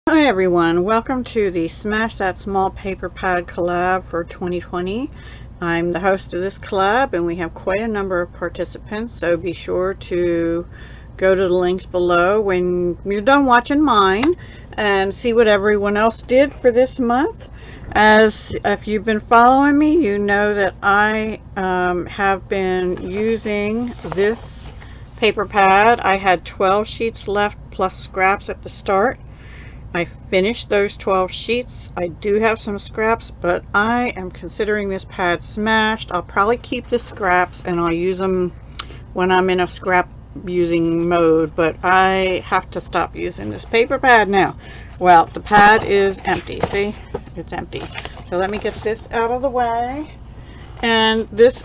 Hi everyone, welcome to the Smash That Small Paper Pad collab for 2020. I'm the host of this collab and we have quite a number of participants, so be sure to go to the links below when you're done watching mine and see what everyone else did for this month. As if you've been following me, you know that I have been using this paper pad. I had 12 sheets left plus scraps at the start. I finished those 12 sheets. I do have some scraps, but I am considering this pad smashed. I'll probably keep the scraps and I'll use them when I'm in a scrap using mode, but I have to stop using this paper pad now. Well, the pad is empty. See? It's empty. So let me get this out of the way. And this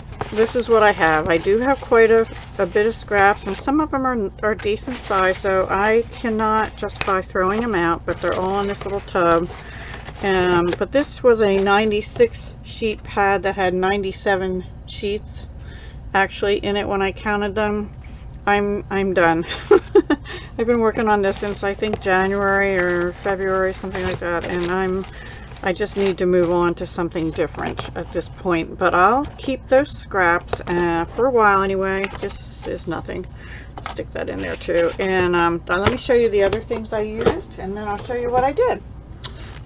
is what I have. I do have quite a bit of scraps, and some of them are decent size, so I cannot justify throwing them out, but they're all in this little tub. But this was a 96 sheet pad that had 97 sheets actually in it when I counted them. I'm done. I've been working on this since I think January or February, something like that, and I just need to move on to something different at this point, but I'll keep those scraps for a while anyway. This is nothing. I'll stick that in there too. And let me show you the other things I used, and then I'll show you what I did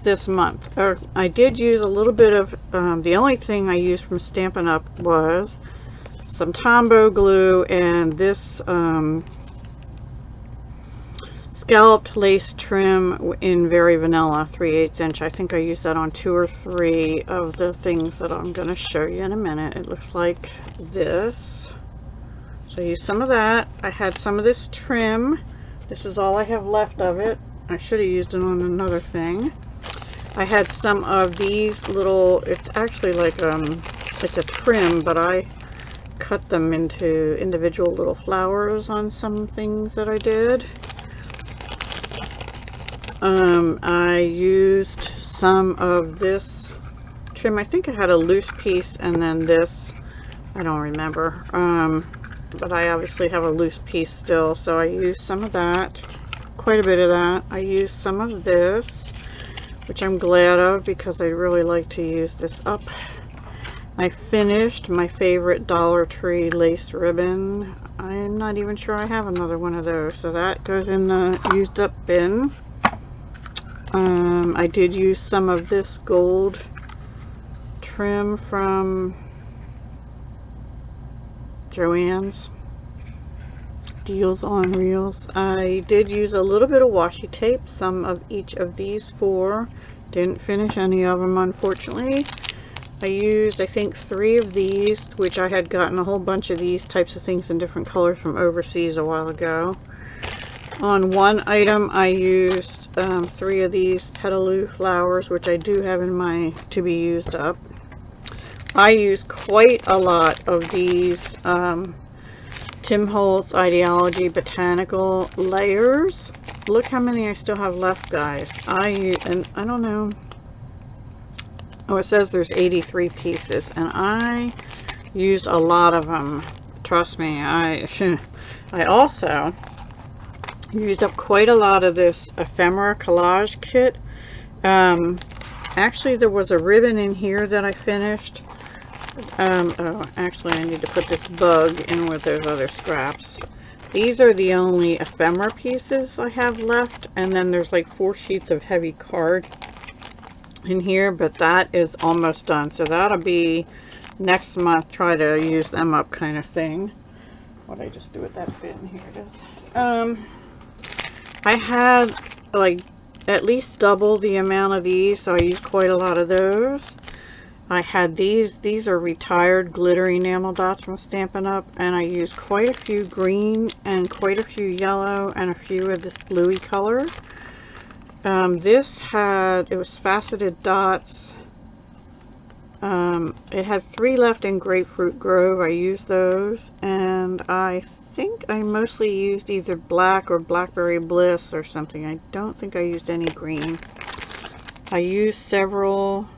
this month. I did use a little bit of, the only thing I used from Stampin' Up! Was some Tombow glue and this scalloped lace trim in Very Vanilla 3/8 inch. I think I used that on 2 or 3 of the things that I'm going to show you in a minute. It looks like this. So I used some of that. I had some of this trim. This is all I have left of it. I should have used it on another thing. I had some of these little, it's actually like it's a trim, but I cut them into individual little flowers on some things that I did. I used some of this trim. I think I had a loose piece and then this. I don't remember. But I obviously have a loose piece still, so I used some of that. Quite a bit of that. I used some of this, which I'm glad of because I really like to use this up. I finished my favorite Dollar Tree lace ribbon. I'm not even sure I have another one of those, so that goes in the used up bin. I did use some of this gold trim from Joann's Deals on Reels. I did use a little bit of washi tape, some of each of these 4. Didn't finish any of them, unfortunately. I used, I think, 3 of these, which I had gotten a whole bunch of these types of things in different colors from overseas a while ago. On one item I used 3 of these Petaloo flowers, which I do have in my to be used up. I used quite a lot of these Tim Holtz Ideology Botanical layers. Look how many I still have left, guys. And I don't know. Oh, it says there's 83 pieces, and I used a lot of them. Trust me. I also used up quite a lot of this ephemera collage kit. Actually, there was a ribbon in here that I finished. Oh, actually, I need to put this bug in with those other scraps. These are the only ephemera pieces I have left, and then there's like 4 sheets of heavy card in here, but that is almost done. So that'll be next month, try to use them up kind of thing. What did I just do with that bin? Here it is. I had like at least double the amount of these, so I used quite a lot of those. I had these are retired glittery enamel dots from Stampin' Up, and I used quite a few green and quite a few yellow and a few of this bluey color. It was faceted dots. It had 3 left in Grapefruit Grove. I used those, and I think I mostly used either black or Blackberry Bliss or something. I don't think I used any green. I used several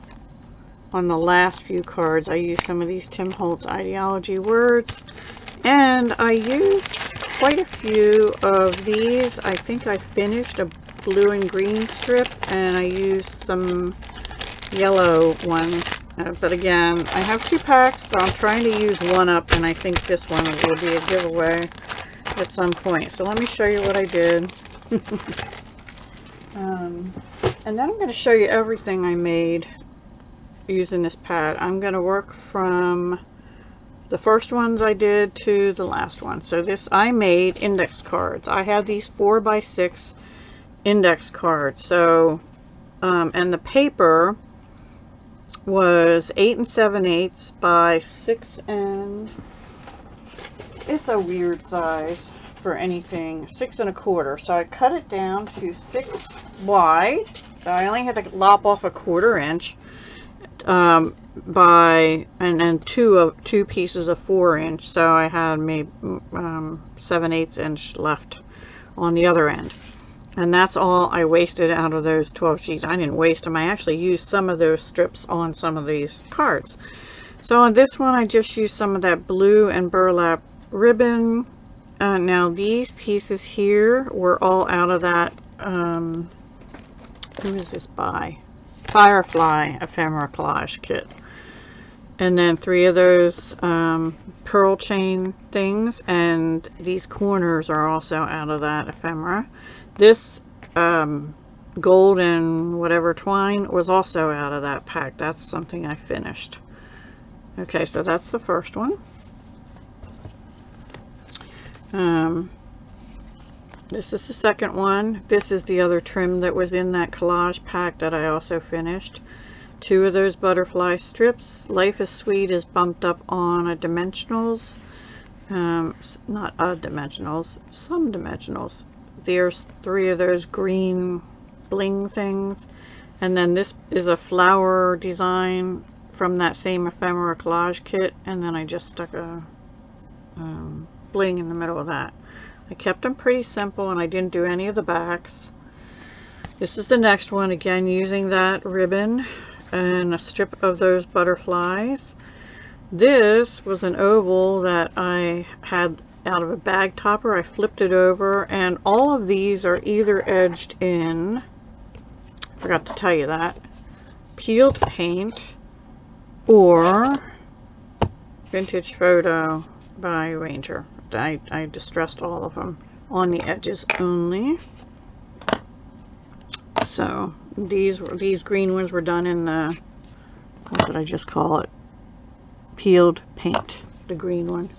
on the last few cards. I used some of these Tim Holtz Ideology words, and I used quite a few of these. I think I finished blue and green strip, and I used some yellow ones. But again, I have 2 packs, so I'm trying to use one up, and I think this one will be a giveaway at some point. So let me show you what I did. And then I'm going to show you everything I made using this pad. I'm going to work from the first ones I did to the last one. So this, I made index cards. I had these 4x6 index cards. So, and the paper was 8 7/8 by 6 and it's a weird size for anything, 6 1/4. So I cut it down to 6 wide. So I only had to lop off a 1/4 inch by and two pieces of 4 inch. So I had maybe 7/8 inch left on the other end. And that's all I wasted out of those 12 sheets. I didn't waste them. I actually used some of those strips on some of these cards. So on this one, I just used some of that blue and burlap ribbon. Now these pieces here were all out of that, who is this by? Firefly ephemera collage kit. And then 3 of those pearl chain things, and these corners are also out of that ephemera. This gold and whatever twine was also out of that pack. That's something I finished. Okay, so that's the first one. This is the second one. This is the other trim that was in that collage pack that I also finished. 2 of those butterfly strips. Life is Sweet is bumped up on a dimensionals. Not a dimensionals, some dimensionals. There's 3 of those green bling things, and then this is a flower design from that same ephemera collage kit, and then I just stuck a bling in the middle of that. I kept them pretty simple, and I didn't do any of the backs. This is the next one, again using that ribbon and a strip of those butterflies. This was an oval that I had out of a bag topper. I flipped it over, and all of these are either edged in, forgot to tell you that, peeled paint or Vintage Photo by Ranger. I distressed all of them on the edges only. So these green ones were done in the, what did I just call it? Peeled paint, the green one.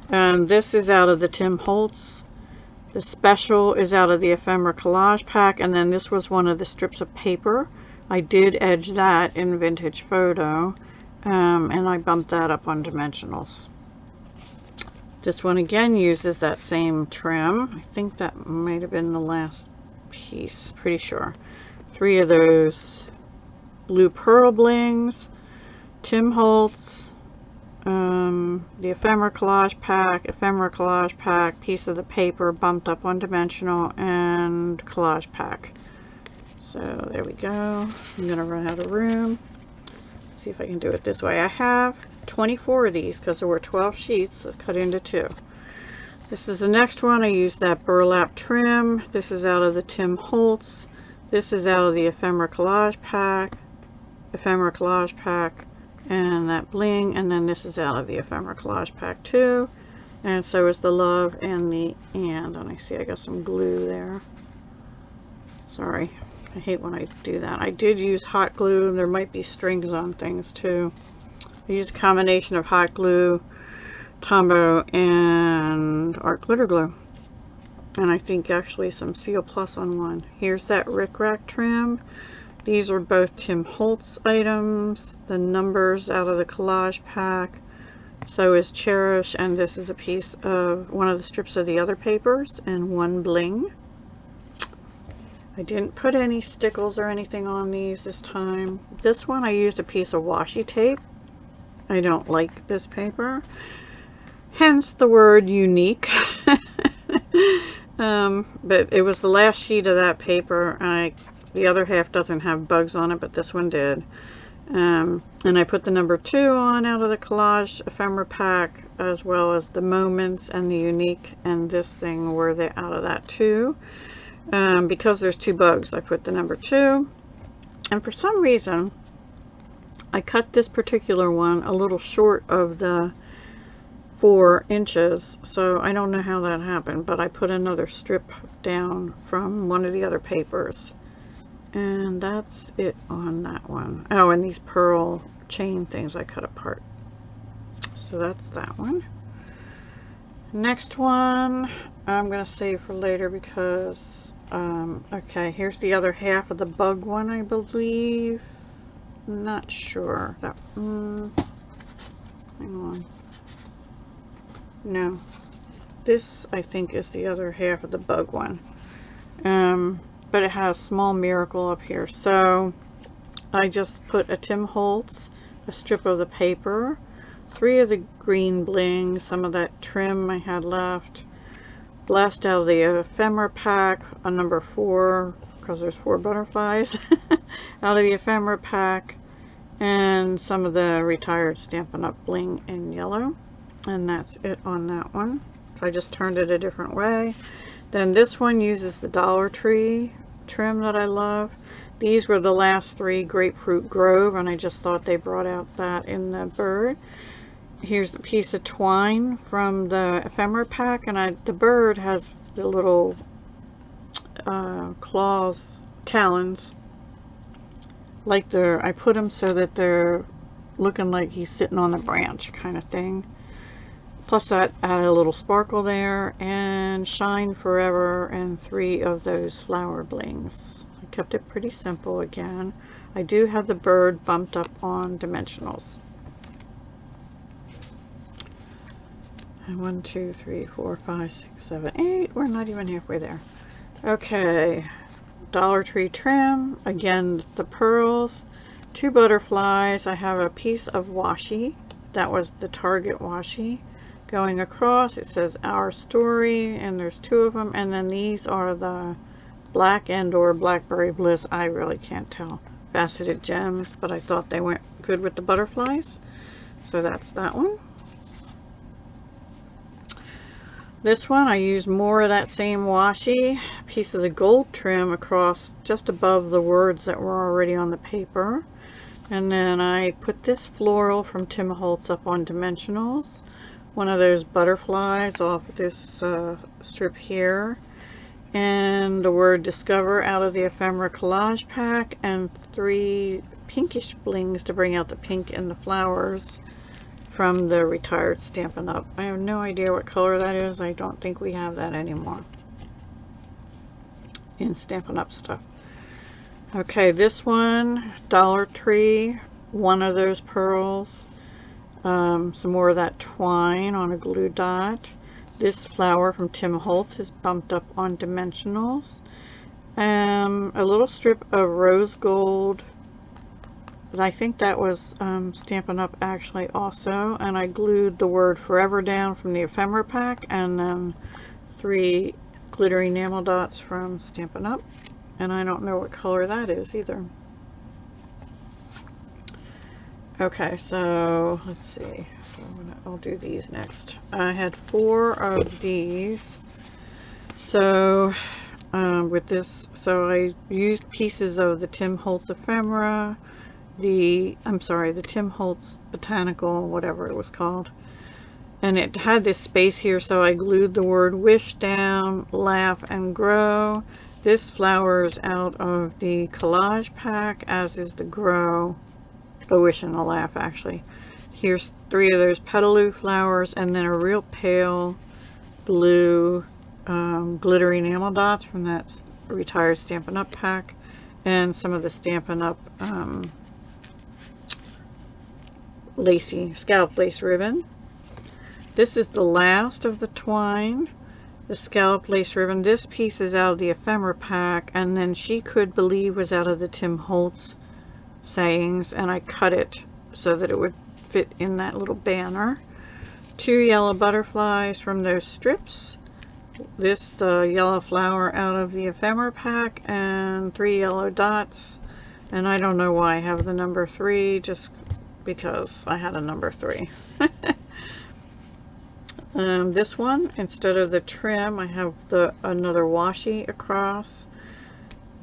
And this is out of the Tim Holtz. The special is out of the ephemera collage pack, and then this was one of the strips of paper. I did edge that in Vintage Photo, and I bumped that up on dimensionals. This one again uses that same trim. I think that might have been the last piece, pretty sure. 3 of those blue pearl blings, Tim Holtz, the ephemera collage pack, piece of the paper bumped up one dimensional, and collage pack. So there we go. I'm gonna run out of room. See if I can do it this way. I have 24 of these because there were 12 sheets cut into 2. This is the next one. I used that burlap trim. This is out of the Tim Holtz. This is out of the ephemera collage pack, and that bling, and then this is out of the ephemera collage pack too, and so is the love and the and I see I got some glue there. Sorry, I hate when I do that. I did use hot glue. There might be strings on things too. I used a combination of hot glue, Tombow, and art glitter glue, and I think actually some Seal Plus on one. Here's that rickrack trim. These are both Tim Holtz items. The numbers out of the collage pack. So is Cherish, and this is a piece of one of the strips of the other papers, and one bling. I didn't put any stickles or anything on these this time. This one I used a piece of washi tape. I don't like this paper, hence the word unique. But it was the last sheet of that paper. The other half doesn't have bugs on it, but this one did. And I put the number 2 on out of the collage ephemera pack, as well as the moments and the unique, and this thing were out of that too. Because there's 2 bugs, I put the number 2. And for some reason, I cut this particular one a little short of the 4 inches, so I don't know how that happened, but I put another strip down from one of the other papers. And that's it on that one. Oh, and these pearl chain things I cut apart. So that's that one. Next one I'm going to save for later because, okay, here's the other half of the bug one, I believe. Not sure. That, hang on. No. This, I think, is the other half of the bug one. But it has small miracle up here. So I just put a Tim Holtz, a strip of the paper, 3 of the green blings, some of that trim I had left, blast out of the ephemera pack, a number 4, because there's 4 butterflies, out of the ephemera pack, and some of the retired Stampin' Up! Bling in yellow. And that's it on that one. I just turned it a different way. Then this one uses the Dollar Tree trim that I love. These were the last 3 Grapefruit Grove, and I just thought they brought out that in the bird. Here's the piece of twine from the ephemera pack, and the bird has the little claws, talons, like I put them so that they're looking like he's sitting on a branch kind of thing. Plus that added a little sparkle there, and Shine Forever and 3 of those flower blings. I kept it pretty simple again. I do have the bird bumped up on dimensionals. And 1, 2, 3, 4, 5, 6, 7, 8. We're not even halfway there. Okay, Dollar Tree trim. Again, the pearls, 2 butterflies. I have a piece of washi. That was the Target washi. Going across, it says Our Story, and there's 2 of them. And then these are the Black and/or Blackberry Bliss. I really can't tell. Faceted gems, but I thought they went good with the butterflies. So that's that one. This one, I used more of that same washi, a piece of the gold trim across just above the words that were already on the paper. And then I put this floral from Tim Holtz up on dimensionals. One of those butterflies off this strip here. And the word Discover out of the ephemera collage pack, and 3 pinkish blings to bring out the pink in the flowers from the retired Stampin' Up. I have no idea what color that is. I don't think we have that anymore in Stampin' Up stuff. Okay, this one, Dollar Tree, 1 of those pearls, some more of that twine on a glue dot. This flower from Tim Holtz is bumped up on dimensionals. A little strip of rose gold, but I think that was Stampin' Up actually also, and I glued the word Forever down from the ephemera pack, and then 3 glittery enamel dots from Stampin' Up, and I don't know what color that is either. Okay, so let's see. So I'll do these next. I had 4 of these. So with this, so I used pieces of the Tim Holtz ephemera, the Tim Holtz botanical, whatever it was called, and it had this space here, so I glued the word Wish down, Laugh and Grow. This flower is out of the collage pack, as is the Grow, a Wish and a Laugh actually. Here's 3 of those petaloo flowers, and then a real pale blue glittery enamel dots from that retired Stampin' Up pack, and some of the Stampin' Up lacy scallop lace ribbon. This is the last of the twine, the scallop lace ribbon. This piece is out of the ephemera pack, and then She Could Believe was out of the Tim Holtz sayings, and I cut it so that it would fit in that little banner. 2 yellow butterflies from those strips. This yellow flower out of the ephemera pack, and 3 yellow dots, and I don't know why I have the number 3, just because I had a number 3. This one, instead of the trim, I have another washi across.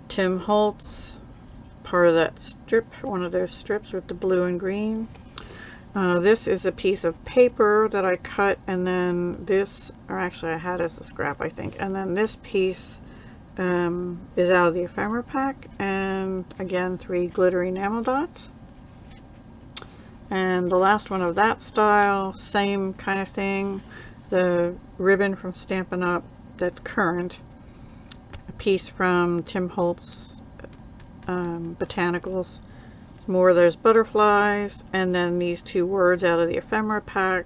Tim Holtz, part of that strip, one of those strips with the blue and green. This is a piece of paper that I cut, and then this, or actually I had as a scrap, I think, and then this piece is out of the ephemera pack, and again 3 glittery enamel dots. And the last one of that style, same kind of thing, the ribbon from Stampin' Up! That's current, a piece from Tim Holtz Botanicals, more of those butterflies, and then these 2 words out of the ephemera pack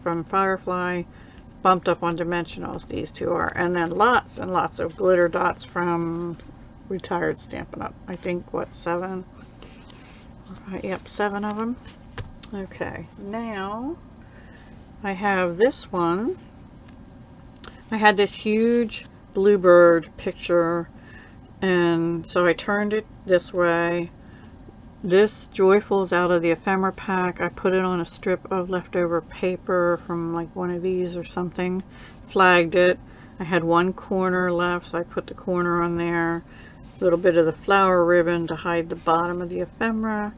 from Firefly, bumped up on dimensionals, these 2 are, and then lots and lots of glitter dots from retired Stampin' Up! I think, what, 7? Yep, 7 of them. Okay, now I have this one. I had this huge bluebird picture, and so I turned it this way. This Joyful's out of the ephemera pack. I put it on a strip of leftover paper from like one of these or something, flagged it. I had one corner left, so I put the corner on there, a little bit of the flower ribbon to hide the bottom of the ephemera,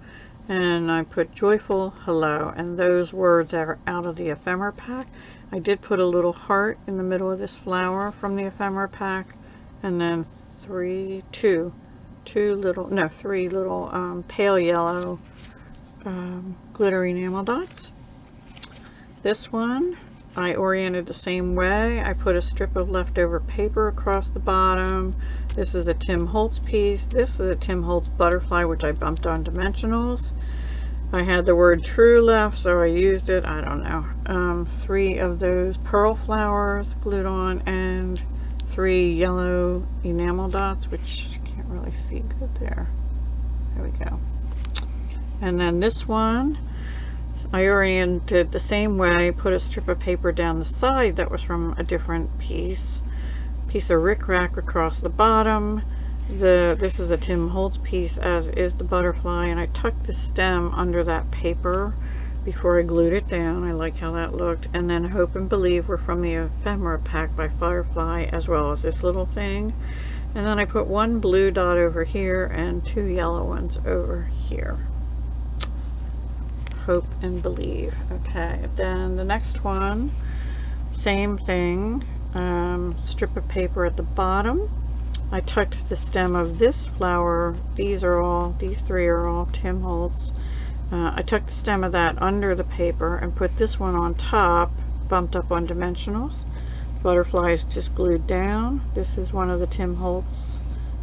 and I put Joyful Hello, and those words are out of the ephemera pack. I did put a little heart in the middle of this flower from the ephemera pack, and then 3 little pale yellow glittery enamel dots. This one I oriented the same way. I put a strip of leftover paper across the bottom. This is a Tim Holtz piece. This is a Tim Holtz butterfly, which I bumped on dimensionals. I had the word true left, so I used it. I don't know. 3 of those pearl flowers glued on, and 3 yellow enamel dots, which you can't really see good there. There we go. And then this one, I oriented the same way, put a strip of paper down the side that was from a different piece of rickrack across the bottom. This is a Tim Holtz piece, as is the butterfly, and I tucked the stem under that paper before I glued it down. I like how that looked. And then Hope and Believe were from the ephemera pack by Firefly, as well as this little thing. And then I put 1 blue dot over here and 2 yellow ones over here. Hope and Believe. Okay, then the next one, same thing, strip of paper at the bottom. I tucked the stem of this flower. These 3 are all Tim Holtz. I tucked the stem of that under the paper and put this one on top, bumped up on dimensionals. Butterflies just glued down. This is one of the Tim Holtz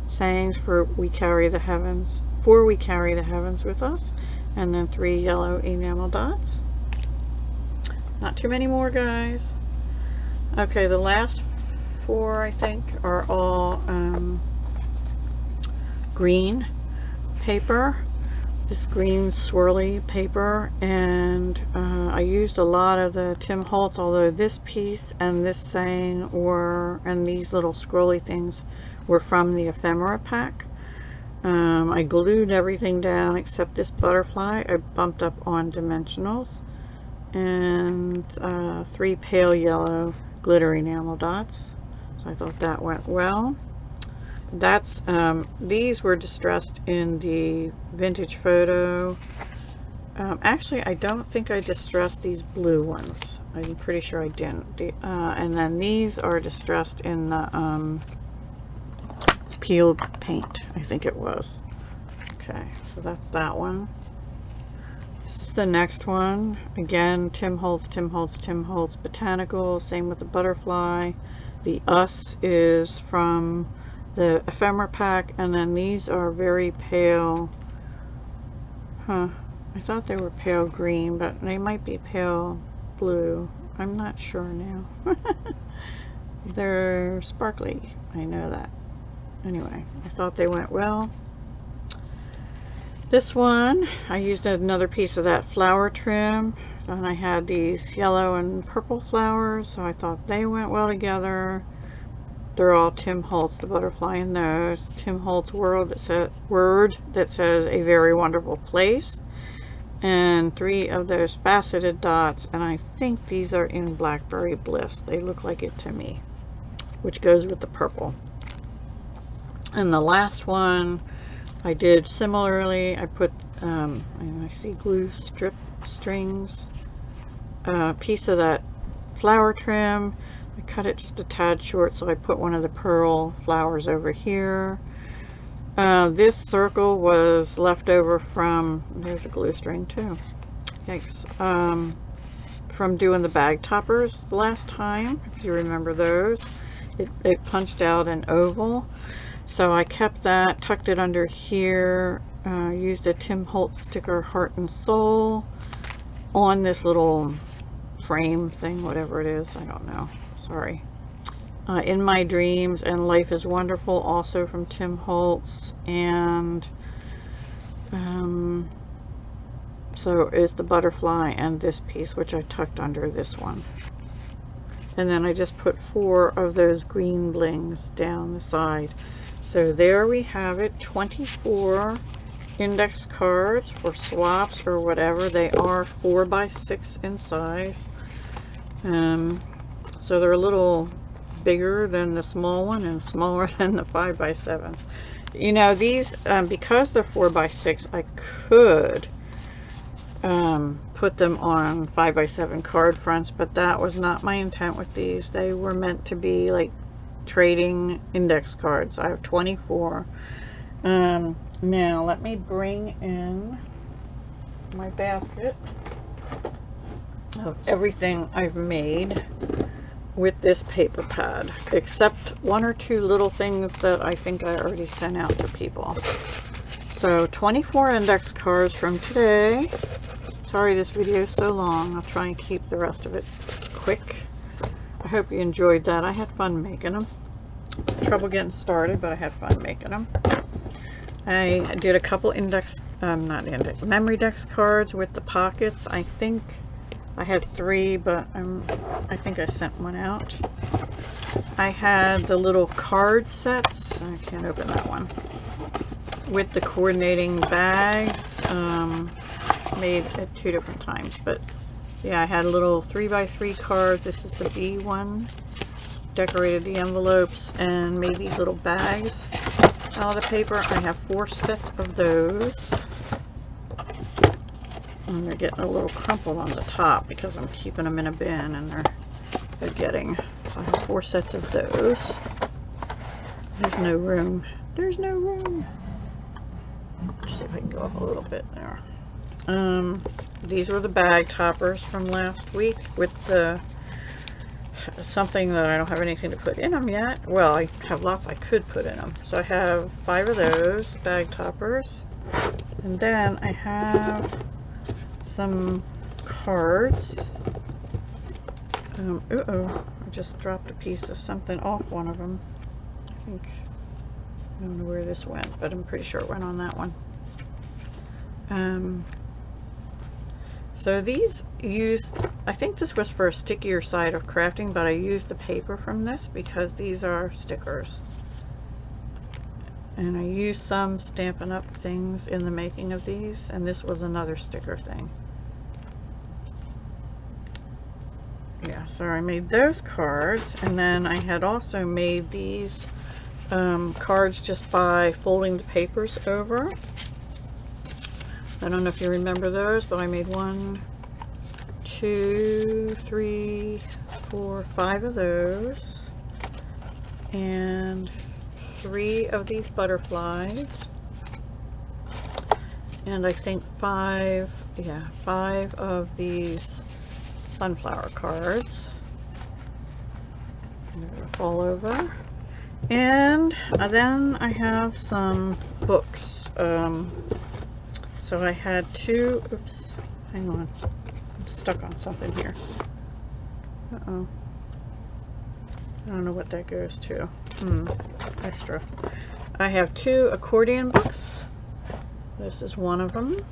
sayings for we carry the heavens with us. And then 3 yellow enamel dots. Not too many more, guys. Okay, the last 4 I think are all green paper, this green swirly paper, and I used a lot of the Tim Holtz, although this piece and this saying and these little scrolly things were from the ephemera pack. I glued everything down except this butterfly. I bumped up on dimensionals, and 3 pale yellow glitter enamel dots. So I thought that went well. That's these were distressed in the vintage photo. Actually, I don't think I distressed these blue ones. I'm pretty sure I didn't. And then these are distressed in the peeled paint, I think it was. Okay, so that's that one. This is the next one. Again, Tim Holtz Botanical. Same with the butterfly. The Us is from the ephemera pack, and then these are very pale. I thought they were pale green, but they might be pale blue. I'm not sure now. They're sparkly, I know that. Anyway, I thought they went well. This one, I used another piece of that flower trim, and I had these yellow and purple flowers, so I thought they went well together. They're all Tim Holtz, the butterfly in those. Tim Holtz word that says a very wonderful place. and 3 of those faceted dots, and I think these are in Blackberry Bliss. They look like it to me, which goes with the purple. And the last one I did similarly. I put and I see glue strip strings, a piece of that flower trim. I cut it just a tad short, so I put one of the pearl flowers over here. This circle was left over from, there's a glue string too, yikes, from doing the bag toppers last time, if you remember those. It punched out an oval, so I kept that, tucked it under here, used a Tim Holtz sticker Heart and Soul on this little frame thing, whatever it is, I don't know, sorry. In My Dreams and Life is Wonderful, also from Tim Holtz, and so is the butterfly and this piece, which I tucked under this one. And then I just put 4 of those green blings down the side. So there we have it, 24 index cards for swaps or whatever. They are 4 by 6 in size. So they're a little bigger than the small one and smaller than the 5 by 7s. You know, these, because they're 4 by 6, I could put them on 5 by 7 card fronts, but that was not my intent with these. They were meant to be like trading index cards. I have 24. Now let me bring in my basket of everything I've made with this paper pad, except 1 or 2 little things that I think I already sent out to people. So 24 index cards from today. Sorry this video is so long. I'll try and keep the rest of it quick. I hope you enjoyed that. I had fun making them. Trouble getting started, but I had fun making them. I did a couple memory dex cards with the pockets. I think I had 3, but I think I sent one out. I had the little card sets. I can't open that one. With the coordinating bags, made at 2 different times. But yeah, I had little 3 by 3 cards. This is the B one. Decorated the envelopes and made these little bags out of the paper. I have 4 sets of those. And they're getting a little crumpled on the top because I'm keeping them in a bin, and they're getting, so I have 4 sets of those. There's no room. There's no room. Let's see if I can go up a little bit there. These were the bag toppers from last week with the something that I don't have anything to put in them yet. Well, I have lots I could put in them. So I have 5 of those bag toppers. And then I have some cards. Uh-oh, I just dropped a piece of something off one of them. I think, I don't know where this went, but I'm pretty sure it went on that one. So these I think this was for a stickier side of crafting, but I used the paper from this because these are stickers. And I used some Stampin' Up! Things in the making of these, and this was another sticker thing. Yeah, so I made those cards, and then I had also made these cards just by folding the papers over. I don't know if you remember those, but I made 1, 2, 3, 4, 5 of those, and 3 of these butterflies, and I think 5 of these sunflower cards. They're gonna fall over. And then I have some books. So I had 2, oops, hang on, I'm stuck on something here. Uh-oh. I don't know what that goes to. Extra. I have 2 accordion books. This is one of them.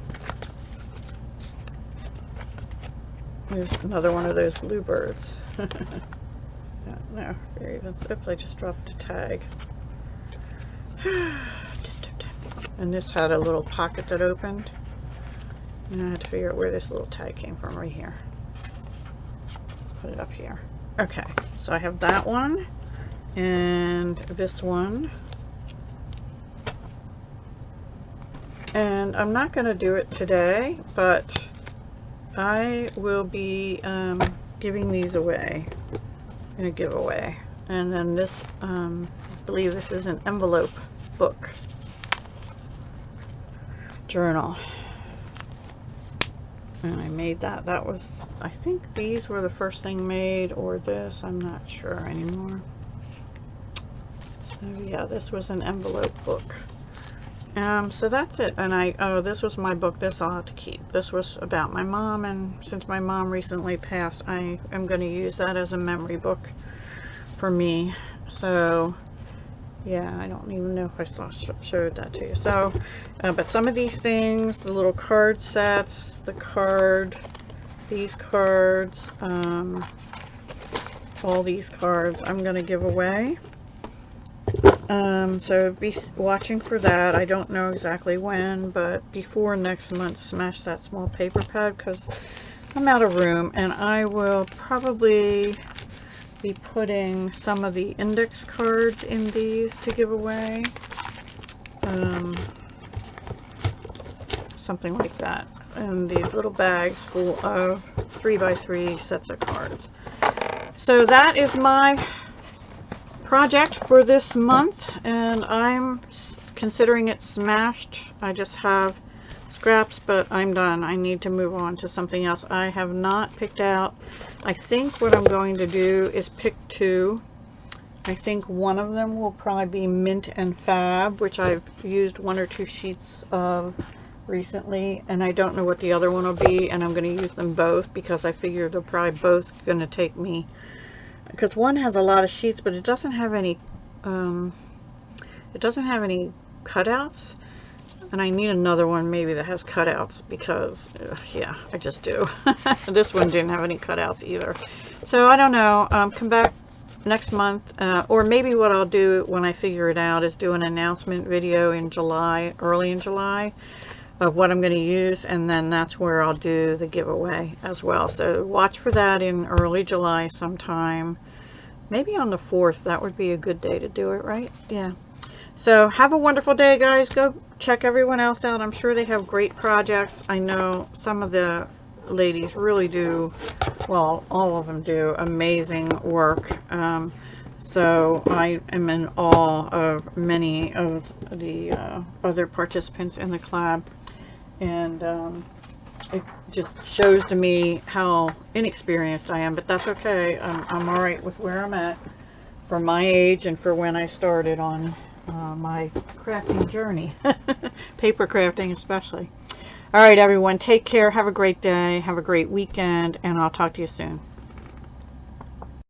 There's another one of those bluebirds. No, very even. Oops, I just dropped a tag. And this had a little pocket that opened. And I had to figure out where this little tag came from, right here. Put it up here. Okay, so I have that one and this one. And I'm not going to do it today, but I will be giving these away in a giveaway. And then this, I believe this is an envelope book journal. And I made that. That was, I think these were the first thing made, or this, I'm not sure anymore. So yeah, this was an envelope book. So that's it. And oh, this was my book. This I'll have to keep. This was about my mom, and since my mom recently passed, I am going to use that as a memory book for me. So yeah, I don't even know if I showed that to you. So, but some of these things, the little card sets, these cards, all these cards, I'm going to give away. So be watching for that. I don't know exactly when, but before next month, smash that small paper pad, because I'm out of room, and I will probably be putting some of the index cards in these to give away. Something like that. And these little bags full of 3x3 sets of cards. So that is my project for this month, and I'm considering it smashed. I just have scraps, but I'm done. I need to move on to something else. I have not picked out. I think what I'm going to do is pick two. I think one of them will probably be Mint and Fab, which I've used 1 or 2 sheets of recently, and I don't know what the other one will be, and I'm going to use them both because I figure they're probably both going to take me, because one has a lot of sheets, but it doesn't have any cutouts, and I need another one maybe that has cutouts, because yeah, I just do. This one didn't have any cutouts either. So I don't know. Come back next month, or maybe what I'll do when I figure it out is do an announcement video in July, early in July, of what I'm going to use, and then that's where I'll do the giveaway as well. So watch for that in early July sometime, maybe on the 4th. That would be a good day to do it, right? Yeah. So have a wonderful day, guys. Go check everyone else out. I'm sure they have great projects. I know some of the ladies really do, well, all of them do amazing work. So I am in awe of many of the other participants in the collab, and it just shows to me how inexperienced I am, but that's okay. I'm all right with where I'm at for my age and for when I started on my crafting journey, paper crafting especially. All right, everyone, take care. Have a great day. Have a great weekend, and I'll talk to you soon.